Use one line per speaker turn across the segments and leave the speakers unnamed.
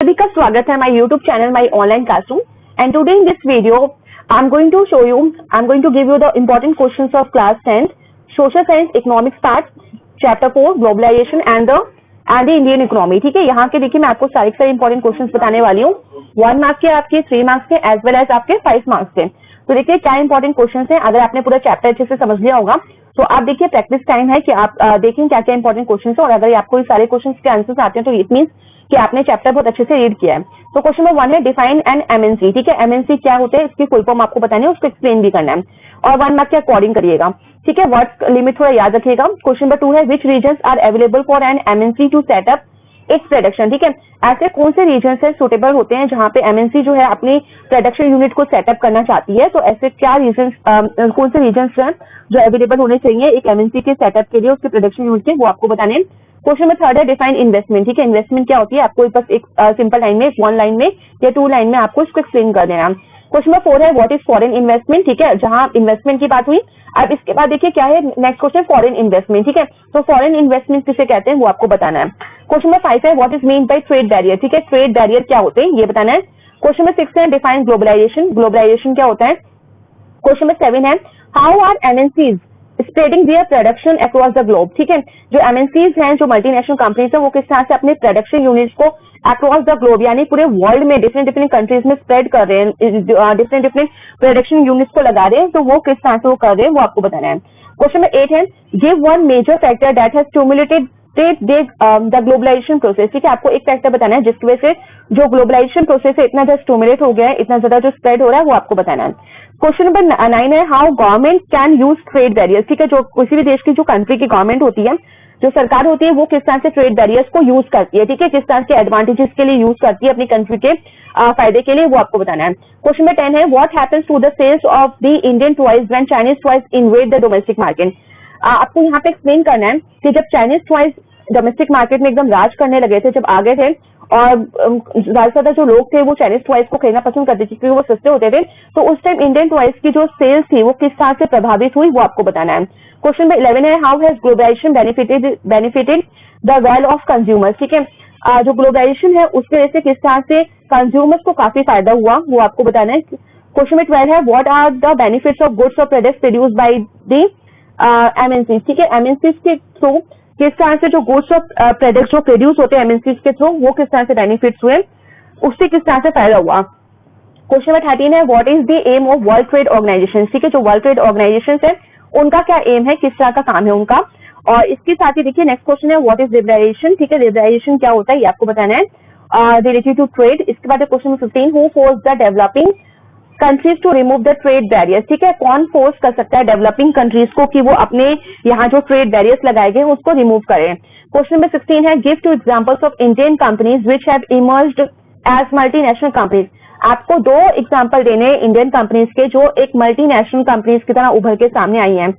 सभी का स्वागत है my YouTube channel my online classroom and today in this video I am going to give you the important questions of class 10th social science economics part chapter 4 globalisation and the Indian economy. ठीक है, यहाँ के देखिए मैं आपको सारे important questions बताने वाली हूँ। 1 मार्क्स के, आपके 3 मार्क्स के एज वेल एज आपके 5 मार्क्स के। तो देखिए क्या इंपॉर्टेंट क्वेश्चंस हैं। अगर आपने पूरा चैप्टर अच्छे से समझ लिया होगा तो आप देखिए प्रैक्टिस टाइम है कि आप देखें क्या क्या इंपॉर्टेंट क्वेश्चन है, और अगर आपको ये सारे क्वेश्चन के आंसर्स आते हैं तो इट मींस कि आपने चैप्टर बहुत अच्छे से रीड किया है। तो क्वेश्चन नंबर 1 है डिफाइन एन एमएनसी। ठीक है, एमएनसी क्या होते हैं, इसकी फुल फॉर्म आपको बतानी है, उसको एक्सप्लेन भी करना है और 1 मार्क के अकॉर्डिंग करिएगा। ठीक है, वर्ड्स लिमिट थोड़ा याद रखिएगा। क्वेश्चन नंबर 2 है which reason are available for an MNC to setup its production. ठीक है, ऐसे कौन से रीजन से सुटेबल होते हैं जहां पे एमएनसी जो है अपनी प्रोडक्शन यूनिट को सेटअप करना चाहती है। तो ऐसे क्या रीजन, कौन से रीजन हैं जो अवेलेबल होने चाहिए एक एमएनसी के सेटअप के लिए, उसके प्रोडक्शन यूनिट के, वो आपको बताने हैं। क्वेश्चन नंबर 3 है डिफाइन इन्वेस्टमेंट। ठीक है, इन्वेस्टमेंट क्या होती है, आपको बस एक सिंपल लाइन में, 1 लाइन में या 2 लाइन में आपको इसको एक्सप्लेन कर देना। क्वेश्चन नंबर 4 है व्हाट इज फॉरेन इन्वेस्टमेंट। ठीक है, जहां इन्वेस्टमेंट की बात हुई। अब इसके बाद देखिए क्या है नेक्स्ट क्वेश्चन, फॉरेन इन्वेस्टमेंट। ठीक है, तो फॉरेन इन्वेस्टमेंट किसे कहते हैं वो आपको बताना है। क्वेश्चन नंबर 5 है what is mean by trade barrier. ठीक है, ट्रेड बैरियर क्या होते हैं ये बताना है। क्वेश्चन नंबर 6 है डिफाइन ग्लोबलाइजेशन। ग्लोबलाइजेशन क्या होता है। क्वेश्चन नंबर 7 है how are MNCs spreading their production across the globe. ठीक है, जो एमएनसीज हैं, जो मल्टीनेशनल कंपनीज हैं, वो किस तरह से अपने प्रोडक्शन यूनिट्स को अक्रॉस द ग्लोब यानी पूरे वर्ल्ड में डिफरेंट कंट्रीज में स्प्रेड कर रहे हैं, डिफरेंट प्रोडक्शन यूनिट्स को लगा रहे हैं, तो वो किस तरह से वो कर रहे हैं वो आपको बताना है। क्वेश्चन नंबर 8 है give one major factor that has stimulated the globalisation process. ठीक है, आपको एक फैक्टर बताना है जिसकी वजह से जो ग्लोबलाइजेशन प्रोसेस है इतना ज्यादा स्टिमुलेट हो गया है, इतना ज्यादा जो स्प्रेड हो रहा है वो आपको बताना है। क्वेश्चन नंबर 9 है how government can use trade barriers. ठीक है, जो किसी भी देश की जो कंट्री की गवर्नमेंट होती है, जो सरकार होती है, वो किस तरह से ट्रेड बैरियर्स को यूज करती है। ठीक है, किस तरह के एडवांटेजेस के लिए यूज करती है अपनी कंट्री के फायदे के लिए, वो आपको बताना है। क्वेश्चन नंबर 10 है what happens to the sales of the Indian toys when Chinese toys invade the domestic market. आपको यहाँ पे एक्सप्लेन करना है कि जब चाइनीज टॉयज डोमेस्टिक मार्केट में एकदम राज करने लगे थे, जब आगे थे और ज्यादा से ज्यादा जो लोग थे वो चाइनीज टॉयज को खरीदना पसंद करते थे क्योंकि वो सस्ते होते थे, तो उस टाइम इंडियन टॉयज की जो सेल्स थी वो किस तरह से प्रभावित हुई वो आपको बताना है। क्वेश्चन नंबर 11 है how has globalisation benefited the well of consumers. ठीक है, जो ग्लोबलाइजेशन है उसके वजह से किस तरह से कंज्यूमर्स को काफी फायदा हुआ वो आपको बताना है। क्वेश्चन नंबर 12 है what are the benefits of goods और products produced by the MNC. ठीक है, एमएनसी के थ्रू किस तरह से जो गुड्स और प्रोडक्ट्स जो प्रोड्यूस होते हैं एमएनसी के थ्रू वो किस तरह से बेनिफिट्स हुए, उससे किस तरह से फायदा हुआ। क्वेश्चन नंबर 13 है what is the aim of World Trade Organization. ठीक है, जो वर्ल्ड ट्रेड ऑर्गेनाइजेशन है उनका क्या एम है, किस तरह का काम है उनका। और इसके साथ ही देखिए नेक्स्ट क्वेश्चन है व्हाट इज लिबरलाइजेशन। ठीक है, लिबरलाइजेशन क्या होता है ये आपको बताना है रिलेटेड टू ट्रेड। इसके बाद question number 15 who force the developing countries to remove the trade barriers. ठीक है, कौन फोर्स कर सकता है डेवलपिंग कंट्रीज को कि वो अपने यहाँ जो ट्रेड बैरियर्स लगाए गए उसको रिमूव करें। क्वेश्चन नंबर 16 है give 2 examples of Indian companies which have emerged as multinational companies. आपको 2 एग्जांपल देने इंडियन कंपनीज के जो एक मल्टीनेशनल कंपनीज की तरह उभर के सामने आई हैं।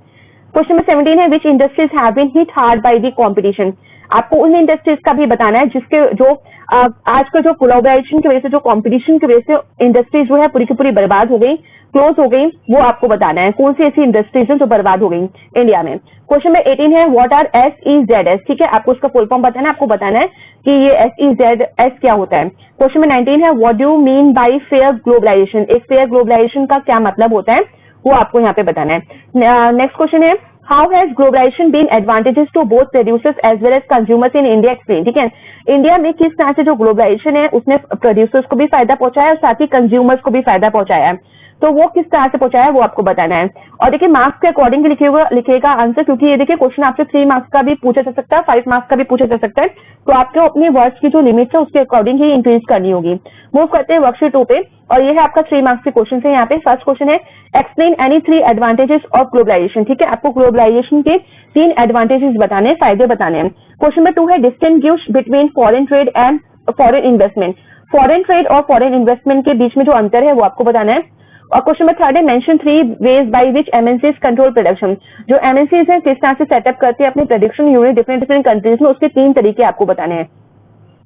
क्वेश्चन नंबर 17 है which industries have been hit hard by the competition. आपको उन इंडस्ट्रीज का भी बताना है जिसके जो आजकल जो ग्लोबलाइजेशन की वजह से, जो कंपटीशन की वजह से इंडस्ट्रीज जो है पूरी की पूरी बर्बाद हो गई, क्लोज हो गई, वो आपको बताना है कौन सी ऐसी इंडस्ट्रीज है जो बर्बाद हो गई इंडिया में। क्वेश्चन नंबर 18 है व्हाट आर SEZs। ठीक है, आपको उसका फुल फॉर्म बताना है, आपको बताना है कि ये SEZs क्या होता है। क्वेश्चन नंबर 19 है what do mean by fair globalisation. एक फेयर ग्लोबलाइजेशन का क्या मतलब होता है वो आपको यहाँ पे बताना है। नेक्स्ट क्वेश्चन है how has globalisation been advantages to both producers as well as consumers in India explain. ठीक है, इंडिया में किस तरह से जो ग्लोबलाइजेशन है उसने प्रोड्यूसर्स को भी फायदा पहुंचाया और साथ ही कंज्यूमर्स को भी फायदा पहुंचाया है, तो वो किस तरह से पहुंचाया है वो आपको बताना है। और देखिए मार्क्स के अकॉर्डिंग लिखिएगा आंसर, क्योंकि ये देखिए क्वेश्चन आपसे 3 मार्क्स का भी पूछा जा सकता है, 5 मार्क्स का भी पूछा जा सकता है, तो आपको अपने वर्ड्स की जो लिमिट है उसके अकॉर्डिंग ही इंक्रीज करनी होगी। मूव करते हैं वर्कशीट 2 पे, और ये है आपका 3 मार्क्स के क्वेश्चन है। यहाँ पे फर्स्ट क्वेश्चन है explain any 3 advantages of globalisation. ठीक है, आपको ग्लोबलाइजेशन के 3 एडवांटेजेस बताने, फायदे बताने हैं। क्वेश्चन नंबर 2 है distinguish between foreign trade and foreign investment. Foreign trade और फॉरेन इन्वेस्टमेंट के बीच में जो अंतर है वो आपको बताना है। और क्वेश्चन नंबर 3 है mention 3 veg by which MNCs control production. जो एमएनसीज है किस तरह से सेटअप करते हैं अपनी प्रोडक्शन यूनिट डिफरेंट कंट्रीज में, उसके 3 तरीके आपको बताने हैं।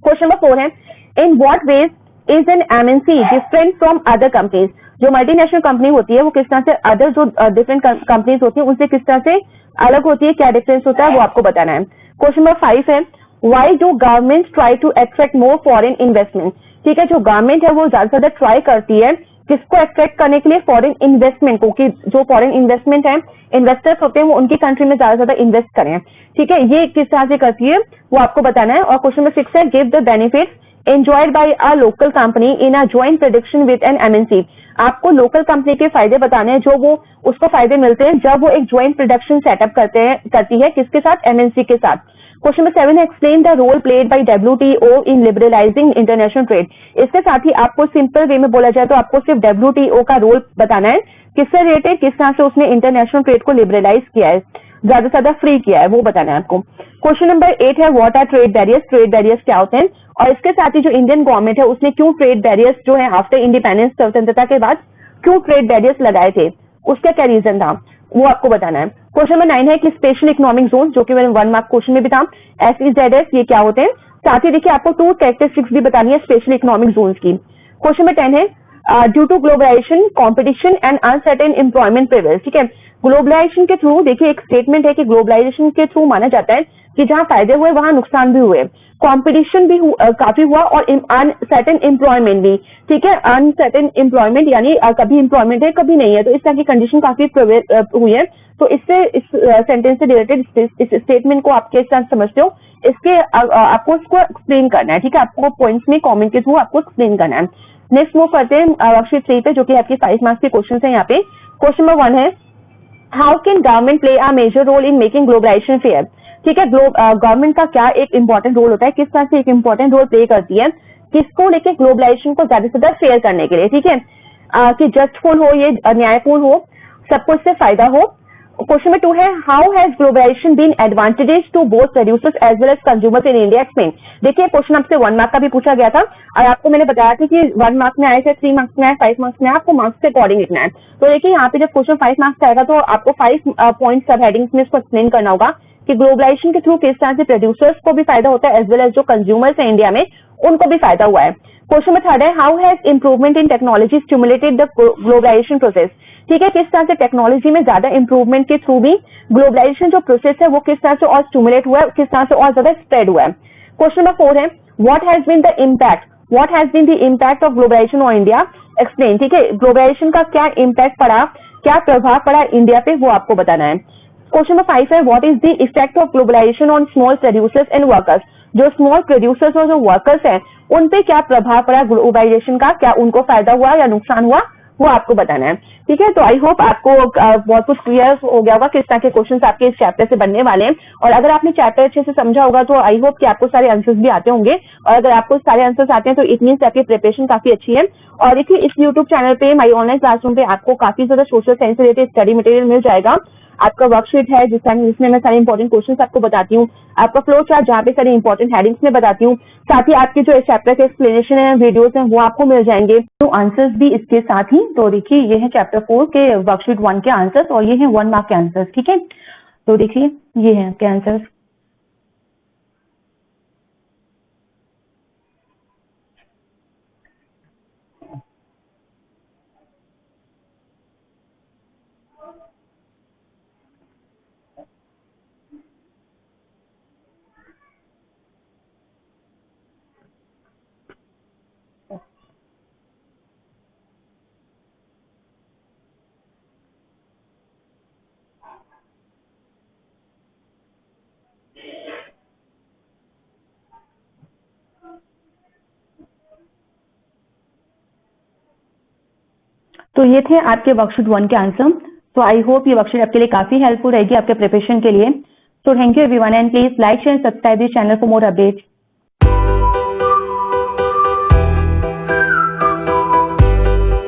क्वेश्चन नंबर 4 है in what ways is an MNC different from other companies. जो मल्टीनेशनल कंपनी होती है वो किस तरह से अदर जो डिफरेंट कंपनीज होती है उनसे किस तरह से अलग होती है, क्या डिफरेंस होता है वो आपको बताना है। क्वेश्चन नंबर 5 है why do government try to attract more foreign investment. ठीक है, जो गवर्नमेंट है वो ज्यादा से ज्यादा ट्राई करती है किसको अट्रैक्ट करने के लिए, फॉरेन इन्वेस्टमेंट को, कि जो फॉरेन इन्वेस्टमेंट है, इन्वेस्टर्स होते हैं वो उनकी कंट्री में ज्यादा से ज्यादा इन्वेस्ट करें। ठीक है, ये किस तरह से करती है वो आपको बताना है। और क्वेश्चन नंबर 6 है, give the benefit enjoyed by a local company in a joint production with an MNC। आपको लोकल कंपनी के फायदे बताने हैं जो वो उसको फायदे मिलते हैं जब वो एक ज्वाइंट प्रोडक्शन सेटअप करती है किसके साथ, एमएनसी के साथ। क्वेश्चन नंबर 7 है, explain the role played by WTO in liberalising international trade. इसके साथ ही आपको सिंपल वे में बोला जाए तो आपको सिर्फ डब्ल्यूटीओ का रोल बताना है, किससे रिलेटेड, किस तरह से उसने इंटरनेशनल ट्रेड को लिबरलाइज किया है, ज्यादा से ज्यादा फ्री किया है, वो बताना है आपको। क्वेश्चन नंबर 8 है, what are trade barriers, trade barriers क्या होते हैं, और इसके साथ ही जो इंडियन गवर्नमेंट है उसने क्यों ट्रेड बैरियर्स जो है आफ्टर इंडिपेंडेंस, स्वतंत्रता के बाद क्यों ट्रेड बैरियर्स लगाए थे, उसका क्या रीजन था, वो आपको बताना है। क्वेश्चन नंबर 9 है कि स्पेशल इकोनॉमिक जोन, जो कि मैंने 1 मार्क क्वेश्चन में भी था, SEZs ये क्या होते हैं। साथ ही देखिए आपको 2 कैरेक्टरिस्टिक्स भी बतानी है स्पेशल इकोनॉमिक जोन की। क्वेश्चन नंबर 10 है, due to globalisation competition and uncertain employment prevails. ठीक है, ग्लोबलाइजेशन के थ्रू, देखिए एक स्टेटमेंट है कि ग्लोबलाइजेशन के थ्रू माना जाता है कि जहां फायदे हुए वहां नुकसान भी हुए, कंपटीशन भी काफी हुआ, और अनसर्टेन एम्प्लॉयमेंट भी। ठीक है, अनसर्टेन एम्प्लॉयमेंट यानी कभी एम्प्लॉयमेंट है कभी नहीं है, तो इस तरह की कंडीशन काफी हुई है। तो इससे इस सेंटेंस से रिलेटेड इस स्टेटमेंट को आप किस तरह समझते हो, इसके आपको उसको एक्सप्लेन करना है। ठीक है, आपको पॉइंट्स में कॉमेंट के थ्रू आपको एक्सप्लेन करना है। नेक्स्ट मूव करते हैं वर्कशीट 3 पे, जो कि आपके 5 मार्क्स के क्वेश्चन है। यहाँ पे क्वेश्चन नंबर 1 है, how can government play a major role in making globalisation fair. ठीक है, गवर्नमेंट का क्या एक इंपॉर्टेंट रोल होता है, किस तरह से एक इंपॉर्टेंट रोल प्ले करती है किसको लेके, ग्लोबलाइजेशन को ज्यादा से ज्यादा फेयर करने के लिए। ठीक है, कि जस्टफुल हो, ये न्यायपूर्ण हो, सबको इससे फायदा हो। क्वेश्चन नंबर 2 है, how has globalisation been advantages to both producers as well as consumers in India, explain. देखिए क्वेश्चन आपसे 1 मार्क का भी पूछा गया था, और आपको मैंने बताया था कि 1 मार्क में आए थे, 3 मार्क्स में आए, 5 मार्क्स में आए, आपको मार्क्स के अकॉर्डिंग लिखना है। तो देखिए यहाँ पे जब क्वेश्चन 5 मार्क्स का आएगा तो आपको 5 पॉइंट सब हेडिंग्स में इसको एक्सप्लेन करना होगा कि ग्लोबलाइजेशन के थ्रू किस तरह से प्रोड्यूसर्स को भी फायदा होता है एज वेल एज जो कंज्यूमर्स है इंडिया में उनको भी फायदा हुआ है। क्वेश्चन नंबर 3 है, how has improvement in technology stimulated the globalisation process. ठीक है, किस तरह से टेक्नोलॉजी में ज्यादा इंप्रूवमेंट के थ्रू भी ग्लोबलाइजेशन जो प्रोसेस है वो किस तरह से और स्टिमुलेट हुआ है, किस तरह से और ज्यादा स्प्रेड हुआ है। क्वेश्चन नंबर 4 है, what has been the impact of globalisation on India, explain. ठीक है, ग्लोबलाइजेशन का क्या इम्पैक्ट पड़ा, क्या प्रभाव पड़ा इंडिया पे, वो आपको बताना है। क्वेश्चन नंबर 5 है, what is the effect of globalisation on small producers and workers. जो स्मॉल प्रोड्यूसर्स और जो वर्कर्स हैं उन पे क्या प्रभाव पड़ा ग्लोबलाइजेशन का, क्या उनको फायदा हुआ या नुकसान हुआ, वो आपको बताना है। ठीक है, तो आई होप आपको बहुत कुछ क्लियर हो गया होगा किस तरह के क्वेश्चंस आपके इस चैप्टर से बनने वाले हैं। और अगर आपने चैप्टर अच्छे से समझा होगा तो आई होप कि आपको सारे आंसर्स भी आते होंगे, और अगर आपको सारे आंसर्स आते हैं तो इट मींस आपकी प्रिपरेशन काफी अच्छी है। और देखिए इस यूट्यूब चैनल पे माई ऑनलाइन क्लासरूम पे आपको काफी ज्यादा social science related study material मिल जाएगा। आपका वर्कशीट है जिसमें मैं सारे इंपॉर्टेंट क्वेश्चंस आपको बताती हूँ, आपका फ्लो चार्ट जहाँ पे सारी इंपॉर्टेंट हेडिंग्स में बताती हूँ, साथ ही आपके जो इस चैप्टर के एक्सप्लेनेशन है, वीडियोस हैं, वो आपको मिल जाएंगे, तो आंसर्स भी इसके साथ ही। तो देखिए ये है चैप्टर 4 के वर्कशीट 1 के आंसर्स, और ये है 1 मार्क के आंसर्स। ठीक है, तो देखिए ये है के आंसर्स। तो ये थे आपके वर्कशीट 1 के आंसर। तो आई होप ये वर्कशीट आपके लिए काफी हेल्पफुल रहेगी आपके प्रिपरेशन के लिए। तो thank you everyone, and please like share subscribe this channel for more updates.